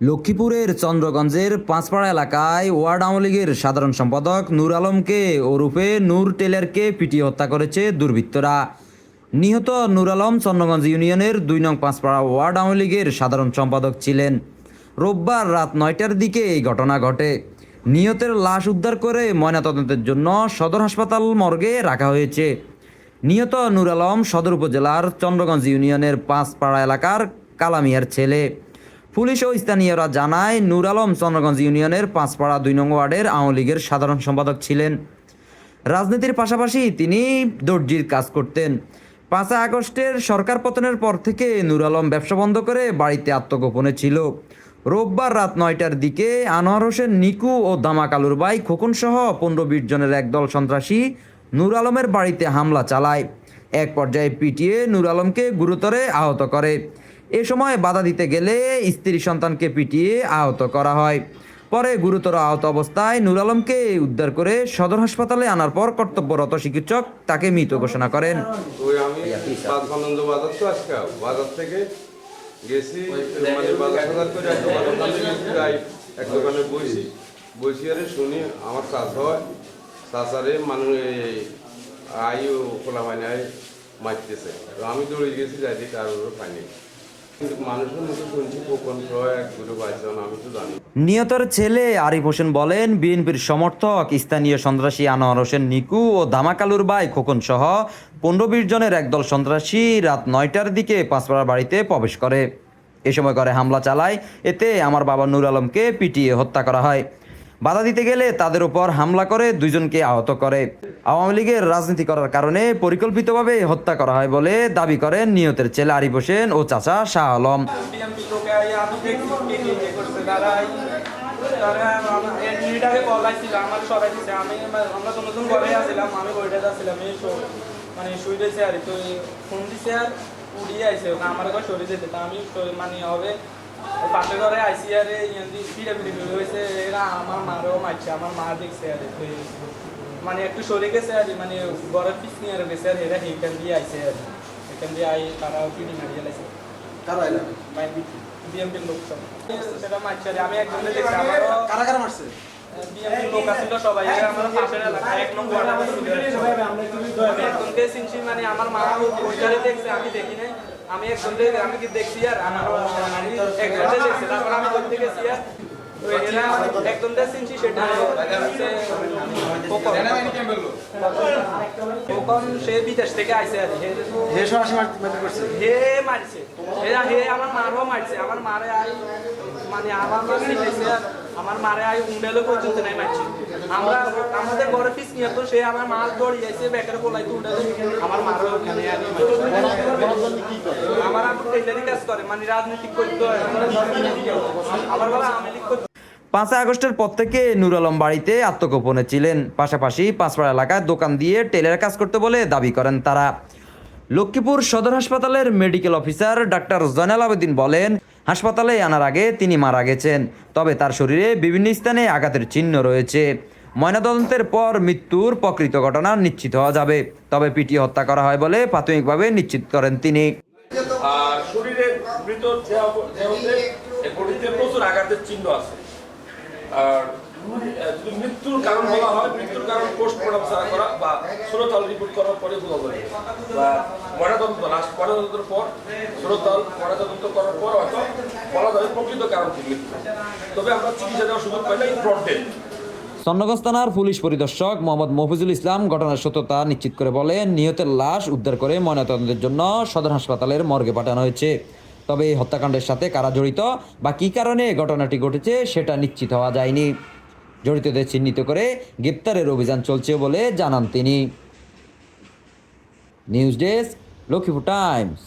লক্ষ্মীপুরের চন্দ্রগঞ্জের পাঁচপাড়া এলাকায় ওয়ার্ড আওয়ামী লীগের সাধারণ সম্পাদক নূর আলমকে ওরফে নূর টেলারকে পিটিয়ে হত্যা করেছে দুর্বৃত্তরা। নিহত নূর আলম চন্দ্রগঞ্জ ইউনিয়নের ২ নং পাঁচপাড়া ওয়ার্ড আওয়ামী লীগের সাধারণ সম্পাদক ছিলেন। রোববার রাত ৯টার দিকে এই ঘটনা ঘটে। নিহতের লাশ উদ্ধার করে ময়নাতদন্তের জন্য সদর হাসপাতাল মর্গে রাখা হয়েছে। নিহত নূর আলম সদর উপজেলার চন্দ্রগঞ্জ ইউনিয়নের পাঁচপাড়া এলাকার কালামিয়ার ছেলে। পুলিশ ও স্থানীয়রা জানায়, নূর আলম চন্দ্রগঞ্জ ইউনিয়নের পাঁচপাড়া ২ নং ওয়ার্ডের আওয়ামী লীগের সাধারণ সম্পাদক ছিলেন। রাজনীতির পাশাপাশি তিনি দর্জির কাজ করতেন। ৫ আগস্টের সরকার পতনের পর থেকে নূর আলম ব্যবসা বন্ধ করে বাড়িতে আত্মগোপনে ছিল। রোববার রাত ৯টার দিকে আনোয়ার হোসেন নিকু ও দামাকালুর ভাই খোকন সহ ১৫-২০ জনের একদল সন্ত্রাসী নূর আলমের বাড়িতে হামলা চালায়। এক পর্যায়ে পিটিয়ে নূর আলমকে গুরুতরে আহত করে। এ সময় বাধা দিতে গেলে স্ত্রী সন্তানকে পিটিয়ে আহত করা হয়। পরে গুরুতর আহত অবস্থায় নূর আলমকে উদ্ধার করে সদর হাসপাতালে আনার পর কর্তব্যরত চিকিৎসক তাকে মৃত ঘোষণা করেন। বাজার থেকে গেছি, মানে বাজার করে এক দোকানে বসি আরে শুনি আমার চাষ হয়, চাষারে মানুষ আয়ু খোলা পানি মারতেছে। আমি দৌড়ে গেছি, যাইতে কারোর পানি মানুষের মতো শুনছি কোন এক গুরু পাইছেন, আমি তো জানি। নিহতের ছেলে আরিফ হোসেন বলেন, বিএনপির সমর্থক স্থানীয় সন্ত্রাসী আনোয়ার হোসেন নিকু ও দামাকালুর ভাই খোকন সহ ১৫-২০ জনের একদল সন্ত্রাসী রাত ৯টার দিকে পাঁচপাড়ার বাড়িতে প্রবেশ করে। এ সময় করে হামলা চালায়। এতে আমার বাবা নূর আলমকে পিটিয়ে হত্যা করা হয়। বাধা দিতে গেলে তাদের উপর হামলা করে ২ জনকে আহত করে। আওয়ামী লীগের রাজনীতি করার কারণে পরিকল্পিতভাবে হত্যা করা হয় বলে দাবি করেন নিহতের ছেলে আরিফ হোসেন ও চাচা শাহ আলম। পাশে ঘরে আইসি আরে পিড়াপিড়ি হয়েছে, এরা আমার মারও মারছে, আমার মা দেখছে আর মানে একটু সরে গেছে আর মানে ঘরের পিস নিয়ে আর গেছে আর এরা এখান দিয়ে আইসে আর এখান দিয়ে আই তারা পিড়ি মারিয়ে লাগছে। কারা এলাম বিএমপির লোক সব সেটা মারছে। আমি একজন দেখছি আমারও কারা কারা মারছে বিএমপির লোক আসছিল সবাই। আমার পাশের এলাকা ১ নম্বর একজনকে চিনছি, মানে আমার মা ওইটারে দেখছে, আমি দেখি নাই। আমি একজনকে আমি কি দেখছি আর আমার একজনকে দেখছি, তারপর আমি করতে গেছি আর একজনকে চিনছি, সেটা সে বিদেশ থেকে আইসে আর হে মারছে, হে আমার মারও মারছে। আমার মারে আই মানে আমার মা শিখেছে আর আমার মারে আই উন্ডেলে পর্যন্ত নাই মারছে। আমরা আমাদের ঘরে ফিস নিয়ে তো সে আমার মাল দৌড়ি যাইছে বেকারে পোলাইতে উন্ডেলে আমার মারও ওখানে আনি আমার টেলারি কাজ করে, মানে রাজনীতি করতে হয় আমার বলা আওয়ামী লীগ। ৫ আগস্টের পর থেকে নূর আলম বাড়িতে আত্মগোপনে ছিলেন। পাশাপাশি পাঁচপাড়া এলাকায় দোকান দিয়ে টেলার কাজ করতে বলে দাবি করেন তারা। লক্ষ্মীপুর সদর হাসপাতালের medical officer doctor Joynal Abedin বলেন, হাসপাতালে আনার আগে তিনি মারা গেছেন, তবে তার শরীরে বিভিন্ন স্থানে আঘাতের চিহ্ন রয়েছে। ময়নাতদন্তের পর মৃত্যুর প্রকৃত ঘটনা নিশ্চিত হওয়া যাবে, তবে পিটিয়ে হত্যা করা হয় বলে প্রাথমিকভাবে নিশ্চিত করেন তিনি। শরীরের মৃত প্রচুর আঘাতের চিহ্ন আছে। আর যদি মৃত্যুর কারণ বলা হয়, মৃত্যুর কারণ পোস্টমর্টম ছাড়া করা বা সুরতল রিপোর্ট করার পরে বোঝা যাবে, বা ময়নাতদন্ত লাস্ট ময়নাতদন্তের পর সুরতল ময়নাতদন্ত করার পর হয়তো বলা যাবে প্রকৃত কারণ কি মৃত্যু। তবে আমরা চিকিৎসা দেওয়ার সুযোগ পাই না এই ফ্রন্টে। চন্দ্রগঞ্জ থানার পুলিশ পরিদর্শক মোহাম্মদ মফিজুল ইসলাম ঘটনার সত্যতা নিশ্চিত করে বলেন, নিহতের লাশ উদ্ধার করে ময়নাতদন্তের জন্য সদর হাসপাতালের মর্গে পাঠানো হয়েছে। তবে এই হত্যাকাণ্ডের সাথে কারা জড়িত বা কী কারণে ঘটনাটি ঘটেছে সেটা নিশ্চিত হওয়া যায়নি। জড়িতদের চিহ্নিত করে গ্রেপ্তারের অভিযান চলছে বলে জানান তিনি। News desk, Lakshmipur Times.